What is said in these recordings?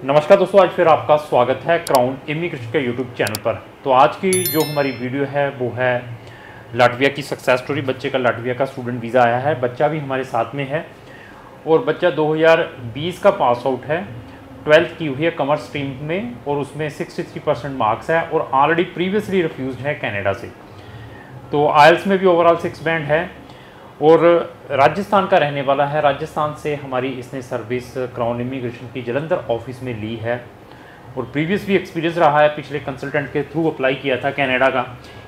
नमस्कार दोस्तों, आज फिर आपका स्वागत है क्राउन इमिग्रेशन के यूट्यूब चैनल पर। तो आज की जो हमारी वीडियो है वो है लाटविया की सक्सेस स्टोरी। बच्चे का लाटविया का स्टूडेंट वीज़ा आया है, बच्चा भी हमारे साथ में है और बच्चा 2020 का पास आउट है, 12th की हुई है कॉमर्स स्ट्रीम में और उसमें 63% मार्क्स है और ऑलरेडी प्रीवियसली रिफ्यूज़ है कनाडा से। तो आइल्स में भी ओवरऑल 6 बैंड है और राजस्थान का रहने वाला है। राजस्थान से हमारी इसने सर्विस क्राउन इमिग्रेशन की जलंधर ऑफिस में ली है और प्रीवियस भी एक्सपीरियंस रहा है, पिछले कंसल्टेंट के थ्रू अप्लाई किया था कनाडा का।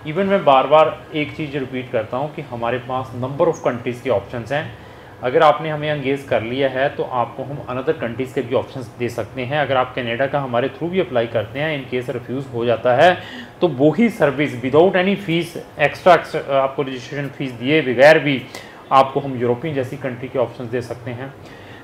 इवन मैं बार बार एक चीज़ रिपीट करता हूँ कि हमारे पास नंबर ऑफ़ कंट्रीज़ के ऑप्शंस हैं। अगर आपने हमें एंगेज कर लिया है तो आपको हम अनदर कंट्रीज़ के भी ऑप्शंस दे सकते हैं। अगर आप कनाडा का हमारे थ्रू भी अप्लाई करते हैं, इन केस रिफ्यूज़ हो जाता है तो वही service without any fees extra आपको रजिस्ट्रेशन फ़ीस दिए बगैर भी आपको हम यूरोपियन जैसी कंट्री के ऑप्शंस दे सकते हैं,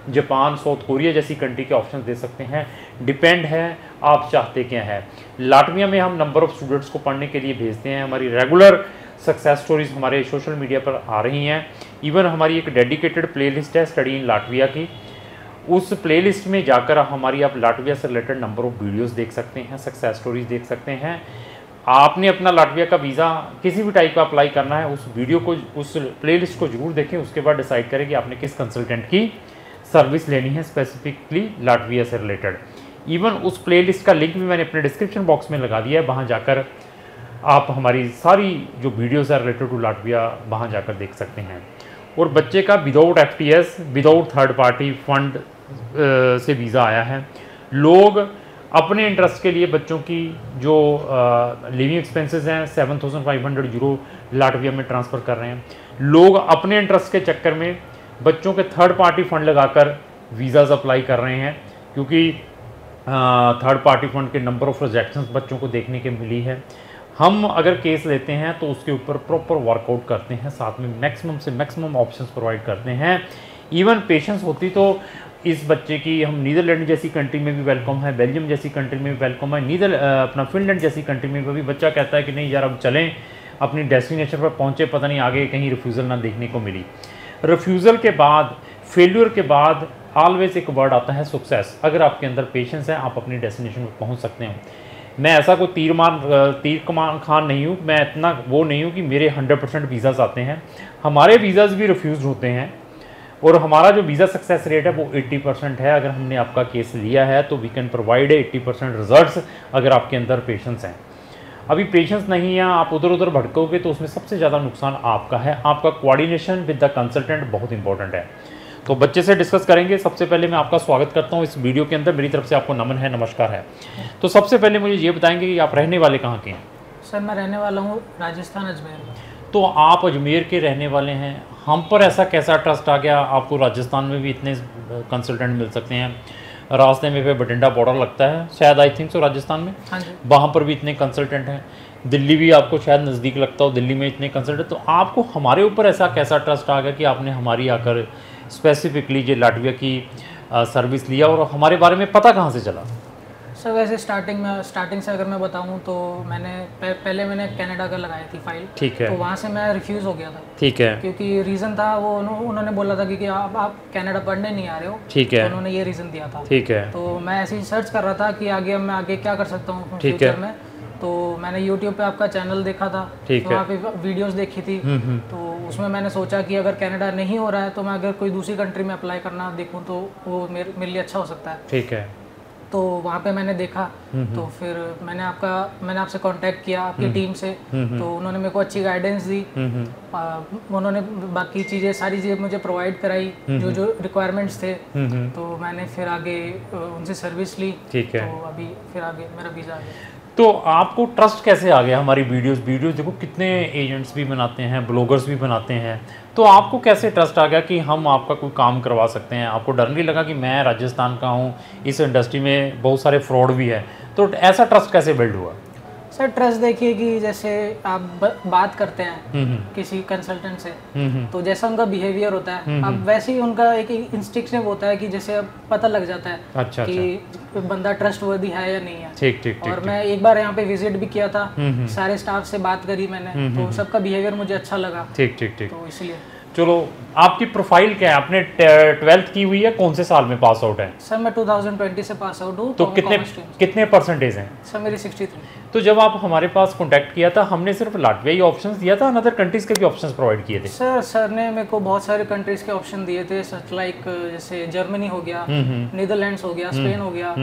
जापान साउथ कोरिया जैसी कंट्री के ऑप्शंस दे सकते हैं। डिपेंड है आप चाहते क्या है। लाटविया में हम नंबर ऑफ़ स्टूडेंट्स को पढ़ने के लिए भेजते हैं। हमारी रेगुलर सक्सेस स्टोरीज हमारे सोशल मीडिया पर आ रही हैं। इवन हमारी एक डेडिकेटेड प्लेलिस्ट है स्टडी इन लाटविया की, उस प्लेलिस्ट में जाकर हमारी आप लाटविया से रिलेटेड नंबर ऑफ़ वीडियोस देख सकते हैं, सक्सेस स्टोरीज देख सकते हैं। आपने अपना लाटविया का वीज़ा किसी भी टाइप का अप्लाई करना है, उस वीडियो को, उस प्लेलिस्ट को जरूर देखें, उसके बाद डिसाइड करें कि आपने किस कंसल्टेंट की सर्विस लेनी है स्पेसिफिकली लाटविया से रिलेटेड। इवन उस प्लेलिस्ट का लिंक भी मैंने अपने डिस्क्रिप्शन बॉक्स में लगा दिया है, वहाँ जाकर आप हमारी सारी जो वीडियोज़ है रिलेटेड टू लाटविया वहाँ जाकर देख सकते हैं। और बच्चे का without FTS without third party fund से वीज़ा आया है। लोग अपने इंटरेस्ट के लिए बच्चों की जो लिविंग एक्सपेंसेस हैं 7,500 यूरो लाटविया में ट्रांसफ़र कर रहे हैं। लोग अपने इंटरेस्ट के चक्कर में बच्चों के थर्ड पार्टी फ़ंड लगाकर वीज़ाज़ अप्लाई कर रहे हैं, क्योंकि थर्ड पार्टी फ़ंड के नंबर ऑफ़ रिजेक्शंस बच्चों को देखने के मिली है। हम अगर केस लेते हैं तो उसके ऊपर प्रॉपर वर्कआउट करते हैं, साथ में मैक्सिमम से मैक्सिमम ऑप्शंस प्रोवाइड करते हैं। इवन पेशेंस होती तो इस बच्चे की हम नीदरलैंड जैसी कंट्री में भी वेलकम है, बेल्जियम जैसी कंट्री में भी वेलकम है, अपना फिनलैंड जैसी कंट्री में भी बच्चा कहता है कि नहीं यार अब चलें, अपनी डेस्टिनेशन पर पहुँचे, पता नहीं आगे कहीं रिफ्यूज़ल ना देखने को मिली। रिफ्यूज़ल के बाद, फेल्यूर के बाद ऑलवेज एक वर्ड आता है सक्सेस। अगर आपके अंदर पेशेंस है आप अपनी डेस्टिनेशन पर पहुँच सकते हैं। मैं ऐसा कोई तीर कमान खान नहीं हूँ, मैं इतना वो नहीं हूँ कि मेरे 100% वीज़ाज़ आते हैं। हमारे वीज़ाज़ भी रिफ्यूज़ होते हैं और हमारा जो वीज़ा सक्सेस रेट है वो 80% है। अगर हमने आपका केस लिया है तो वी कैन प्रोवाइड 80% रिजल्ट्स, अगर आपके अंदर पेशेंस हैं। अभी पेशेंस नहीं है, आप उधर उधर भटकोगे तो उसमें सबसे ज़्यादा नुकसान आपका है। आपका कोऑर्डिनेशन विद द कंसल्टेंट बहुत इंपॉर्टेंट है। तो बच्चे से डिस्कस करेंगे। सबसे पहले मैं आपका स्वागत करता हूँ इस वीडियो के अंदर, मेरी तरफ से आपको नमन है, नमस्कार है। तो सबसे पहले मुझे ये बताएंगे कि आप रहने वाले कहाँ के हैं? सर मैं रहने वाला हूँ राजस्थान, अजमेर में। तो आप अजमेर के रहने वाले हैं, हम पर ऐसा कैसा ट्रस्ट आ गया? आपको राजस्थान में भी इतने कंसल्टेंट मिल सकते हैं, रास्ते में पे बठिंडा बॉर्डर लगता है शायद, आई थिंक सो राजस्थान में, हाँ जी, वहाँ पर भी इतने कंसल्टेंट हैं। दिल्ली भी आपको शायद नज़दीक लगता हो, दिल्ली में इतने कंसल्टेंट। तो आपको हमारे ऊपर ऐसा कैसा ट्रस्ट आ गया कि आपने हमारी आकर स्पेसिफिकली जो लाटविया की सर्विस लिया, और हमारे बारे में पता कहाँ से चला? सर वैसे स्टार्टिंग से अगर मैं बताऊं तो पहले मैंने कनाडा का लगाई थी फाइल। ठीक है। तो वहाँ से मैं रिफ्यूज़ हो गया था। ठीक है। क्योंकि रीज़न था वो उन्होंने बोला था कि आप कनाडा पढ़ने नहीं आ रहे हो। ठीक है। तो उन्होंने ये रीज़न दिया था। ठीक है। तो मैं ऐसे ही सर्च कर रहा था कि मैं आगे क्या कर सकता हूँ ठीक फ्यूचर है। में। तो मैंने यूट्यूब पे आपका चैनल देखा था, ठीक तो है। वहाँ पे वीडियोस देखी थी। तो उसमें मैंने सोचा कि अगर कनाडा नहीं हो रहा है तो मैं अगर कोई दूसरी कंट्री में अप्लाई करना देखूँ तो वो मेरे लिए अच्छा हो सकता है। ठीक है। तो वहाँ पे मैंने देखा, तो फिर मैंने आपसे कांटेक्ट किया आपकी टीम से। तो उन्होंने मेरे को अच्छी गाइडेंस दी, उन्होंने बाकी सारी चीज़ें मुझे प्रोवाइड कराई, जो रिक्वायरमेंट्स थे। तो मैंने फिर आगे उनसे सर्विस ली। ठीक है। तो अभी फिर आगे मेरा वीज़ा आ गया। तो आपको ट्रस्ट कैसे आ गया हमारी वीडियोस देखो कितने एजेंट्स भी बनाते हैं, ब्लॉगर्स भी बनाते हैं, तो आपको कैसे ट्रस्ट आ गया कि हम आपका कोई काम करवा सकते हैं? आपको डर नहीं लगा कि मैं राजस्थान का हूँ, इस इंडस्ट्री में बहुत सारे फ्रॉड भी है, तो ऐसा ट्रस्ट कैसे बिल्ड हुआ? सर ट्रस्ट देखिए कि जैसे आप बात करते हैं किसी कंसल्टेंट से, तो जैसा उनका बिहेवियर होता है अब वैसे ही उनका एक इंस्टिंक्टिव होता है कि जैसे अब पता लग जाता है अच्छा, कि बंदा ट्रस्टवर्दी है या नहीं है। ठीक ठीक। और मैं एक बार यहाँ पे विजिट भी किया था, सारे स्टाफ से बात करी मैंने, तो सबका बिहेवियर मुझे अच्छा लगा। ठीक ठीक ठीक। तो इसलिए चलो, आपकी प्रोफाइल क्या है? आपने 12th की हुई है, कौन से साल में पास आउट है? सर मैं 2020 से पास आउट हूँ। तो कितने परसेंटेज हैं? सर मेरी 63। तो जब आप हमारे पास कांटेक्ट किया था, हमने सिर्फ लाटविया ही ऑप्शंस दिया था, अनदर कंट्रीज के भी ऑप्शंस प्रोवाइड किए थे? सर ने मेरे को बहुत सारे कंट्रीज के ऑप्शन दिए थे, सच लाइक जैसे जर्मनी हो गया, नीदरलैंड्स हो गया, स्पेन हो गया,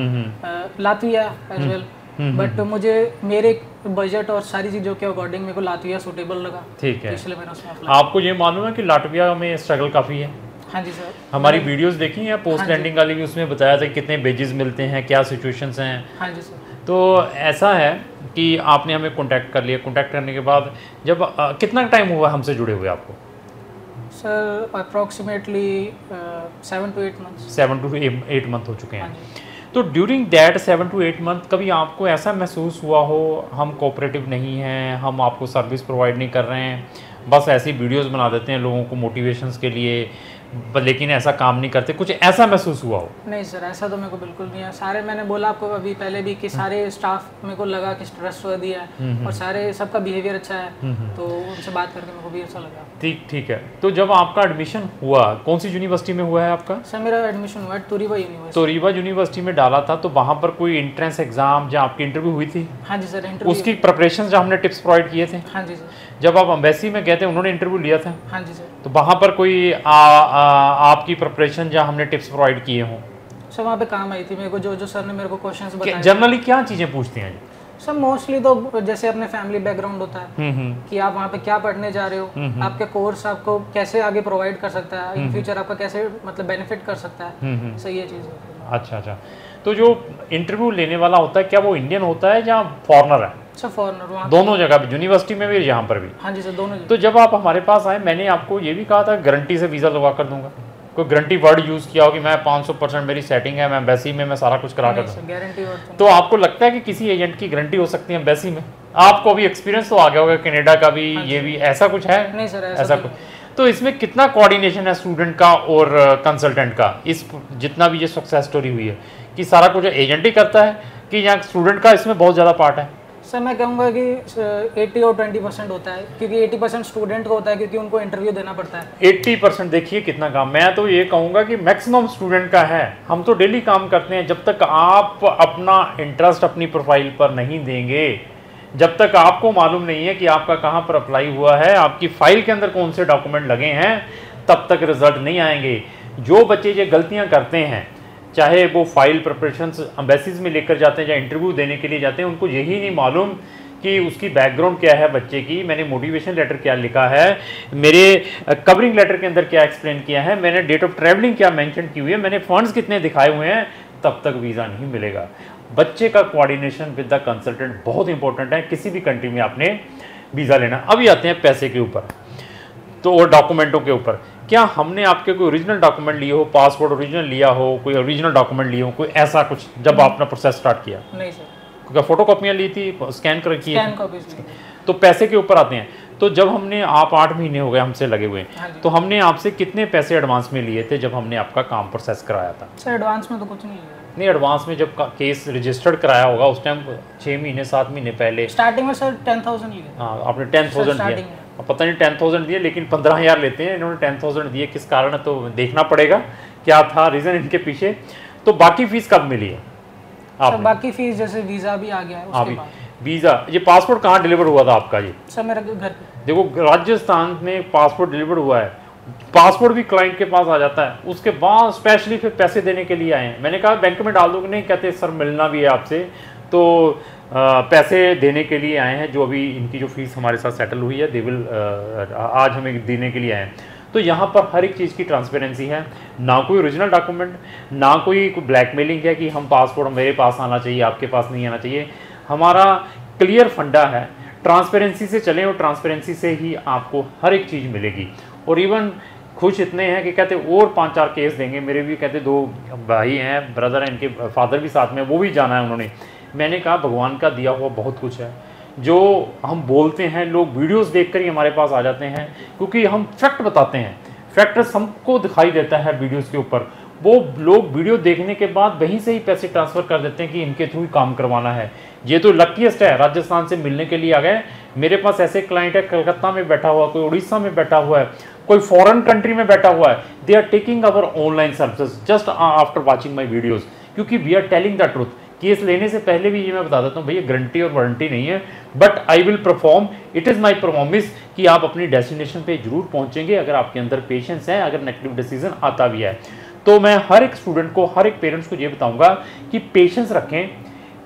लातविया एज वेल। बट मुझे मेरे बजट और सारी चीज़ों के अकॉर्डिंग मेरे को लातविया सूटेबल लगा। ठीक है, इसलिए मैंने उसमें अप्लाई। आपको ये मालूम है कि लाटविया में स्ट्रगल काफ़ी है? हाँ जी सर, हमारी वीडियोस देखी हैं पोस्ट लैंडिंग वाली भी, उसमें बताया था कितने बेजेस मिलते हैं, क्या सिचुएशंस हैं। हाँ जी सर। तो ऐसा है कि आपने हमें कांटेक्ट कर लिया, कांटेक्ट करने के बाद जब कितना टाइम हुआ हमसे जुड़े हुए आपको? Sir approximately 7 to 8 months. 7 to 8 month हो चुके हैं। तो ड्यूरिंग दैट 7 to 8 मंथ कभी आपको ऐसा महसूस हुआ हो हम कोऑपरेटिव नहीं हैं, हम आपको सर्विस प्रोवाइड नहीं कर रहे हैं, बस ऐसी वीडियोस बना देते हैं लोगों को मोटिवेशंस के लिए, लेकिन ऐसा काम नहीं करते, कुछ ऐसा महसूस हुआ हो? नहीं सर, ऐसा तो मेरे को बिल्कुल नहीं है। सारे मैंने बोला आपको अभी पहले भी कि सारे स्टाफ मेरे को लगा कि ट्रस्टवर्दी है और सारे सबका बिहेवियर अच्छा है, तो उनसे बात करके मेरे को भी अच्छा लगा। ठीक है। तो जब आपका एडमिशन हुआ, कौन सी यूनिवर्सिटी में हुआ है आपका? सर मेरा एडमिशन हुआ है तोरिबा यूनिवर्सिटी। तोरिबा यूनिवर्सिटी में डाला था, तो वहाँ पर कोई एंट्रेंस एग्जाम या आपकी इंटरव्यू हुई थी? हाँ जी सर, इंटरव्यू। उसकी प्रिपरेशन जो हमने टिप्स प्रोवाइड किए थे? हाँ जी सर। जब आप एम्बेसी में गए थे उन्होंने इंटरव्यू लिया था? हाँ जी सर। तो वहाँ पर कोई आपकी प्रिपरेशन या हमने टिप्स प्रोवाइड किए हों? सर वहाँ पे काम आई थी मेरे को, जो सर ने मेरे को क्वेश्चंस बताए। जनरली क्या चीज़ें पूछते हैं? सर मोस्टली तो जैसे अपने फैमिली बैकग्राउंड होता है कि आप वहाँ पे क्या पढ़ने जा रहे हो, आपके कोर्स आपको कैसे आगे प्रोवाइड कर सकता है, इन फ्यूचर आपका कैसे मतलब बेनिफिट कर सकता है, सही ये चीज़ है। अच्छा। तो जो इंटरव्यू लेने वाला होता है क्या वो इंडियन होता है या फॉरेनर है? Sir foreigner. वहाँ दोनों जगह, यूनिवर्सिटी में भी यहाँ पर भी? हाँ जी सर, दोनों जगह। तो जब आप हमारे पास आए, मैंने आपको ये भी कहा था गारंटी से वीज़ा लगा कर दूंगा, कोई गारंटी वर्ड यूज़ किया हो कि मैं 500% मेरी सेटिंग है, मैं एम्बेसी में मैं सारा कुछ करा कर दूँ? गारंटी वर्ड तो आपको लगता है कि किसी एजेंट की गारंटी हो सकती है एम्बेसी में? आपको अभी एक्सपीरियंस तो आ गया होगा कनाडा का भी, ये भी, ऐसा कुछ है? नहीं सर, ऐसा कुछ। तो इसमें कितना कोऑर्डिनेशन है स्टूडेंट का और कंसल्टेंट का? इस जितना भी ये सक्सेस स्टोरी हुई है कि सारा कुछ एजेंट ही करता है कि यहाँ स्टूडेंट का इसमें बहुत ज़्यादा पार्ट है? सर मैं कहूँगा कि 80 और 20% होता है, क्योंकि 80% स्टूडेंट को होता है क्योंकि उनको इंटरव्यू देना पड़ता है। 80% देखिए कितना काम। मैं तो ये कहूँगा कि मैक्सिमम स्टूडेंट का है। हम तो डेली काम करते हैं, जब तक आप अपना इंटरेस्ट अपनी प्रोफाइल पर नहीं देंगे, जब तक आपको मालूम नहीं है कि आपका कहाँ पर अप्लाई हुआ है, आपकी फाइल के अंदर कौन से डॉक्यूमेंट लगे हैं, तब तक रिजल्ट नहीं आएंगे। जो बच्चे ये गलतियाँ करते हैं, चाहे वो फाइल प्रिपरेशंस एम्बेसीज में लेकर जाते हैं या इंटरव्यू देने के लिए जाते हैं, उनको यही नहीं मालूम कि उसकी बैकग्राउंड क्या है बच्चे की, मैंने मोटिवेशन लेटर क्या लिखा है, मेरे कवरिंग लेटर के अंदर क्या एक्सप्लेन किया है, मैंने डेट ऑफ ट्रैवलिंग क्या मेंशन की हुई है, मैंने फंड्स कितने दिखाए हुए हैं, तब तक वीज़ा नहीं मिलेगा। बच्चे का कोऑर्डिनेशन विद द कंसल्टेंट बहुत इंपॉर्टेंट है किसी भी कंट्री में आपने वीज़ा लेना। अभी आते हैं पैसे के ऊपर तो और डॉक्यूमेंटों के ऊपर। क्या हमने आपके कोई ओरिजिनल डॉक्यूमेंट लिए हो, पासपोर्ट ओरिजिनल लिया हो, कोई ओरिजिनल डॉक्यूमेंट लिए हो, कोई ऐसा कुछ जब आपने प्रोसेस स्टार्ट किया? नहीं सर। क्योंकि फोटो कॉपियाँ ली थी, स्कैन कर की? स्कैन कॉपीज ली। तो पैसे के ऊपर आते हैं। तो जब हमने, आप 8 महीने हो गए हमसे लगे हुए, तो हमने आपसे कितने पैसे एडवांस में लिए थे जब हमने आपका काम प्रोसेस कराया था? सर एडवांस में तो कुछ नहीं लिया। नहीं, एडवांस में जब केस रजिस्टर्ड कराया होगा उस टाइम 6 महीने 7 महीने पहले स्टार्टिंग में सर 10,000 लिए। हाँ, आपने 10,000 दिया। पता नहीं 10,000 दिए, लेकिन 15,000 लेते हैं इन्होंने। 10,000 दिए, किस कारण है तो देखना पड़ेगा क्या था रीज़न इनके पीछे। तो बाकी फीस कब मिली है आपने? बाकी फीस जैसे वीज़ा भी आ गया है उसके बाद। वीज़ा, ये पासपोर्ट कहाँ डिलीवर हुआ था आपका? ये सर मेरे घर पे। देखो, राजस्थान में पासपोर्ट डिलीवर हुआ है, पासपोर्ट भी क्लाइंट के पास आ जाता है, उसके बाद स्पेशली फिर पैसे देने के लिए आए हैं। मैंने कहा बैंक में डाल दोगे? नहीं, कहते सर मिलना भी है आपसे, तो पैसे देने के लिए आए हैं। जो अभी इनकी जो फीस हमारे साथ सेटल हुई है, दे विल आज हमें देने के लिए आए हैं। तो यहाँ पर हर एक चीज़ की ट्रांसपेरेंसी है, ना कोई ओरिजिनल डॉक्यूमेंट, ना कोई ब्लैकमेलिंग है कि हम पासपोर्ट मेरे पास आना चाहिए, आपके पास नहीं आना चाहिए। हमारा क्लियर फंडा है, ट्रांसपेरेंसी से चलें और ट्रांसपेरेंसी से ही आपको हर एक चीज़ मिलेगी। और इवन खुश इतने हैं कि कहते और 5-4 केस देंगे। मेरे भी कहते 2 भाई हैं, ब्रदर हैं, इनके फादर भी साथ में, वो भी जाना है उन्होंने। मैंने कहा भगवान का दिया हुआ बहुत कुछ है, जो हम बोलते हैं लोग वीडियोस देखकर ही हमारे पास आ जाते हैं, क्योंकि हम फैक्ट बताते हैं, फैक्ट हमको दिखाई देता है वीडियोस के ऊपर। वो लोग वीडियो देखने के बाद वहीं से ही पैसे ट्रांसफ़र कर देते हैं कि इनके थ्रू ही काम करवाना है। ये तो लकीस्ट है, राजस्थान से मिलने के लिए आ गए। मेरे पास ऐसे क्लाइंट है, कलकत्ता में बैठा हुआ, कोई उड़ीसा में बैठा हुआ है, कोई फॉरेन कंट्री में बैठा हुआ है, they are taking our online services just after watching my videos, क्योंकि we are telling the truth. Case लेने से पहले भी ये मैं बता देता हूँ भैया, गारंटी और वारंटी नहीं है, but I will perform, it is my promise कि आप अपनी डेस्टिनेशन पे जरूर पहुँचेंगे अगर आपके अंदर पेशेंस है, अगर नेगेटिव डिसीजन आता भी है। तो मैं हर एक स्टूडेंट को, हर एक पेरेंट्स को ये बताऊँगा कि पेशेंस रखें,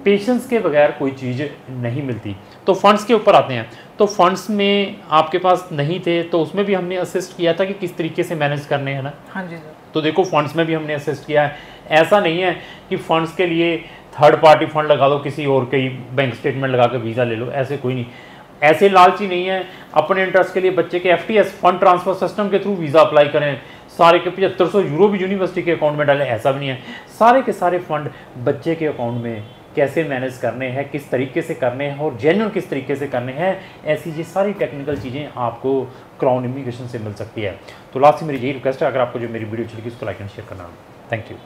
पेशेंस के बगैर कोई चीज़ नहीं मिलती। तो फंड्स के ऊपर आते हैं, तो फंड्स में आपके पास नहीं थे तो उसमें भी हमने असिस्ट किया था कि किस तरीके से मैनेज करने हैं ना। हाँ जी सर। तो देखो फंड्स में भी हमने असिस्ट किया है, ऐसा नहीं है कि फंड्स के लिए थर्ड पार्टी फंड लगा दो, किसी और कई बैंक स्टेटमेंट लगा के वीज़ा ले लो, ऐसे कोई नहीं, ऐसे लालची नहीं है। अपने इंटरेस्ट के लिए बच्चे के FTS फंड ट्रांसफर सिस्टम के थ्रू वीज़ा अप्लाई करें, सारे के 7500 यूरो भी यूनिवर्सिटी के अकाउंट में डालें, ऐसा भी नहीं है। सारे के सारे फंड बच्चे के अकाउंट में कैसे मैनेज करने हैं, किस तरीके से करने हैं और जेन्युइन किस तरीके से करने हैं, ऐसी ये सारी टेक्निकल चीज़ें आपको क्राउन इमिग्रेशन से मिल सकती है। तो लास्ट में मेरी यही रिक्वेस्ट है, अगर आपको जो मेरी वीडियो चली उसको लाइक एंड शेयर करना। Thank you.